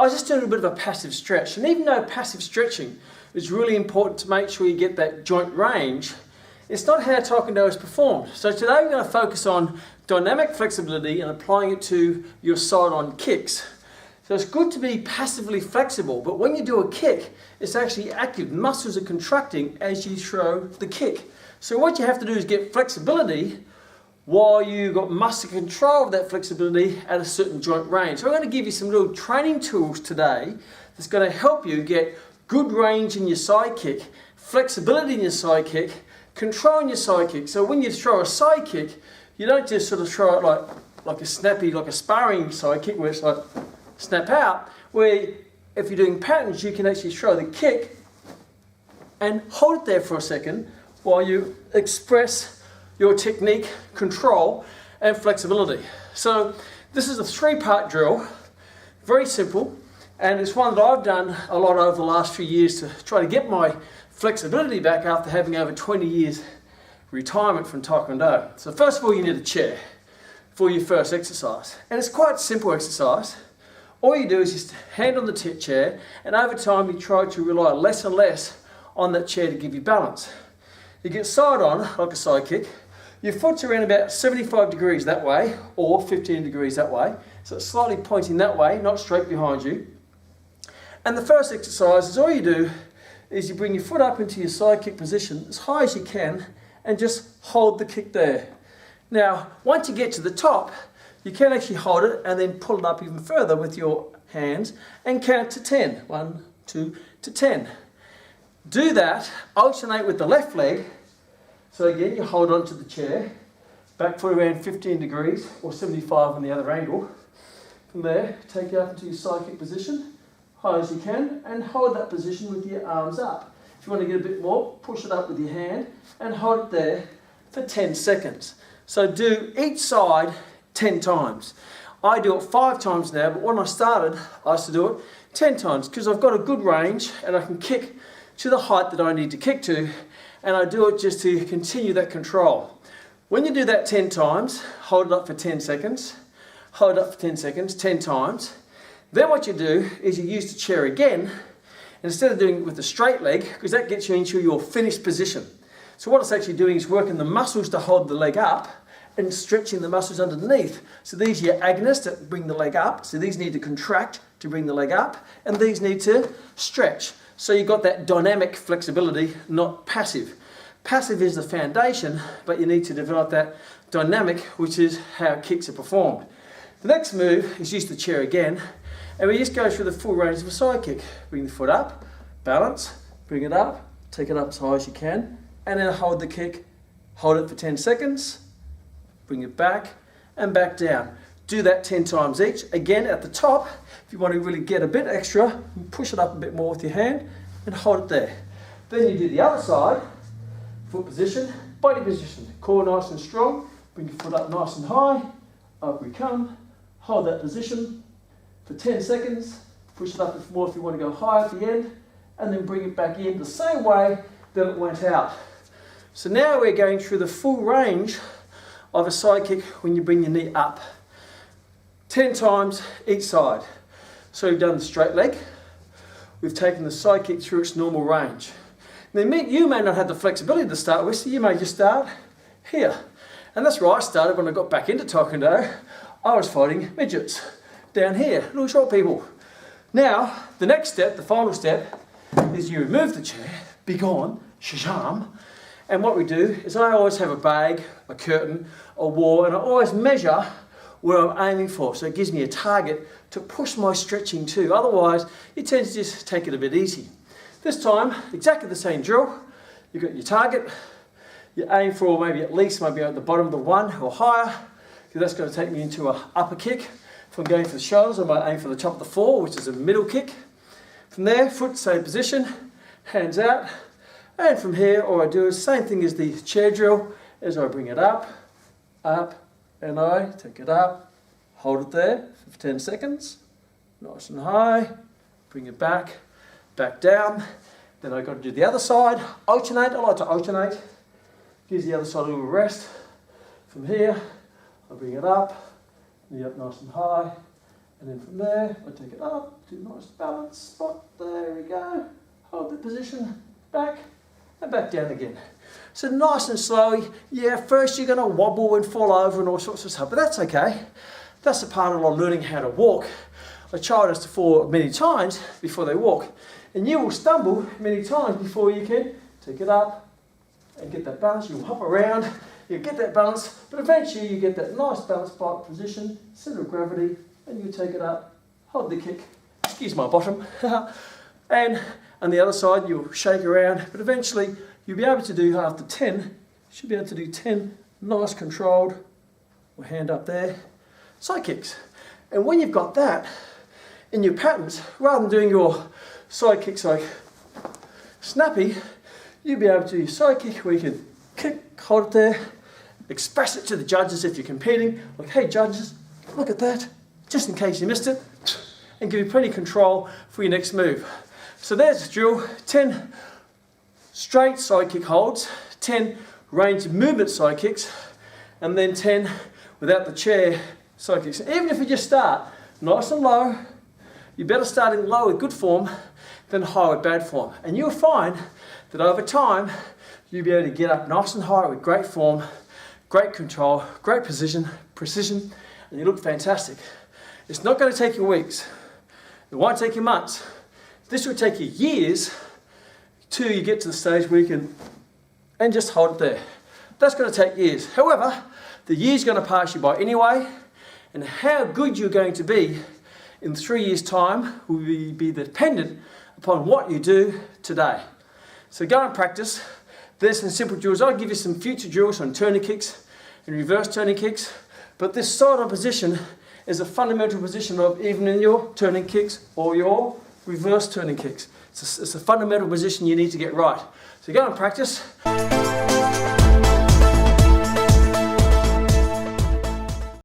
was just doing a bit of a passive stretch. And even though passive stretching is really important to make sure you get that joint range, it's not how Taekwondo is performed. So today we're going to focus on dynamic flexibility and applying it to your side-on kicks. So it's good to be passively flexible, but when you do a kick, it's actually active. Muscles are contracting as you throw the kick. So what you have to do is get flexibility while you've got muscle control of that flexibility at a certain joint range. So I'm going to give you some little training tools today that's going to help you get good range in your side kick, flexibility in your side kick, control in your side kick. So when you throw a side kick, you don't just sort of throw it like a snappy, like a sparring side kick where it's like snap out, where if you're doing patterns, you can actually throw the kick and hold it there for a second while you express your technique, control, and flexibility. So this is a 3-part drill, very simple, and it's one that I've done a lot over the last few years to try to get my flexibility back after having over 20 years retirement from Taekwondo. So first of all, you need a chair for your first exercise, and it's quite a simple exercise. All you do is just hand on the chair, and over time you try to rely less and less on that chair to give you balance. You get side on, like a side kick. Your foot's around about 75 degrees that way, or 15 degrees that way. So it's slightly pointing that way, not straight behind you. And the first exercise is all you do is you bring your foot up into your side kick position as high as you can, and just hold the kick there. Now, once you get to the top, you can actually hold it and then pull it up even further with your hands and count to 10. 1, 2 to 10. Do that, alternate with the left leg. So again, you hold onto the chair, back foot around 15 degrees or 75 on the other angle. From there, take it up into your side kick position, high as you can, and hold that position with your arms up. If you want to get a bit more, push it up with your hand and hold it there for 10 seconds. So do each side 10 times. I do it 5 times now, but when I started, I used to do it 10 times because I've got a good range and I can kick to the height that I need to kick to, and I do it just to continue that control. When you do that 10 times, hold it up for 10 seconds, hold it up for 10 seconds, 10 times. Then what you do is you use the chair again, instead of doing it with the straight leg, because that gets you into your finished position. So what it's actually doing is working the muscles to hold the leg up and stretching the muscles underneath. So these are your agonists that bring the leg up. So these need to contract to bring the leg up, and these need to stretch. So you've got that dynamic flexibility, not passive. Passive is the foundation, but you need to develop that dynamic, which is how kicks are performed. The next move is use the chair again, and we just go through the full range of a side kick. Bring the foot up, balance, bring it up, take it up as high as you can, and then hold the kick, hold it for 10 seconds, bring it back and back down. Do that 10 times each. Again, at the top, if you want to really get a bit extra, push it up a bit more with your hand and hold it there. Then you do the other side, foot position, body position, core nice and strong, bring your foot up nice and high, up we come, hold that position for 10 seconds, push it up a bit more if you want to go high at the end, and then bring it back in the same way that it went out. So now we're going through the full range of a side kick when you bring your knee up. 10 times each side. So we've done the straight leg, we've taken the side kick through its normal range. Now you may not have the flexibility to start with, so you may just start here. And that's where I started when I got back into Taekwondo. I was fighting midgets down here, little short people. Now, the next step, the final step, is you remove the chair, be gone, shazam. And what we do is I always have a bag, a curtain, a wall, and I always measure where I'm aiming for. So it gives me a target to push my stretching to. Otherwise, you tend to just take it a bit easy. This time, exactly the same drill. You've got your target. You aim for maybe at the bottom of the 1 or higher, because that's going to take me into an upper kick. If I'm going for the shoulders, I might aim for the top of the 4, which is a middle kick. From there, foot, same position, hands out. And from here, all I do is the same thing as the chair drill, as I bring it up, and I take it up, hold it there for 10 seconds, nice and high, bring it back down. Then I've got to do the other side, alternate. I like to alternate, gives the other side a little rest. From here, I bring it up, knee up nice and high, And then from there, I take it up to a nice balanced spot. There we go. Hold the position, back, and back down again. So nice and slowly. Yeah, first you're going to wobble and fall over and all sorts of stuff, but that's okay. That's a part of learning how to walk. A child has to fall many times before they walk. And you will stumble many times before you can take it up and get that balance. You'll hop around, you get that balance, but eventually you get that nice balanced position, center of gravity, and you take it up, hold the kick, excuse my bottom, and on the other side you'll shake around, but eventually you'll be able to do, after 10, you should be able to do 10 nice controlled, or hand up there, side kicks. And when you've got that in your patterns, rather than doing your side kicks like snappy, you'll be able to do your side kick where you can kick, hold it there, express it to the judges if you're competing, like, hey judges, look at that, just in case you missed it, and give you plenty of control for your next move. So there's the drill, 10 straight side kick holds, 10 range of movement side kicks, and then 10 without the chair side kicks. Even if you just start nice and low, you're better starting low with good form than high with bad form. And you'll find that over time, you'll be able to get up nice and high with great form, great control, great precision, and you look fantastic. It's not going to take you weeks. It won't take you months. This will take you years till you get to the stage where you can, and just hold it there. That's going to take years. However, the year's going to pass you by anyway, and how good you're going to be in 3 years' time will be dependent upon what you do today. So go and practice. There's some simple drills. I'll give you some future drills on turning kicks and reverse turning kicks, but this side on position is a fundamental position of even in your turning kicks or your reverse turning kicks. It's a fundamental position you need to get right. So go and practice.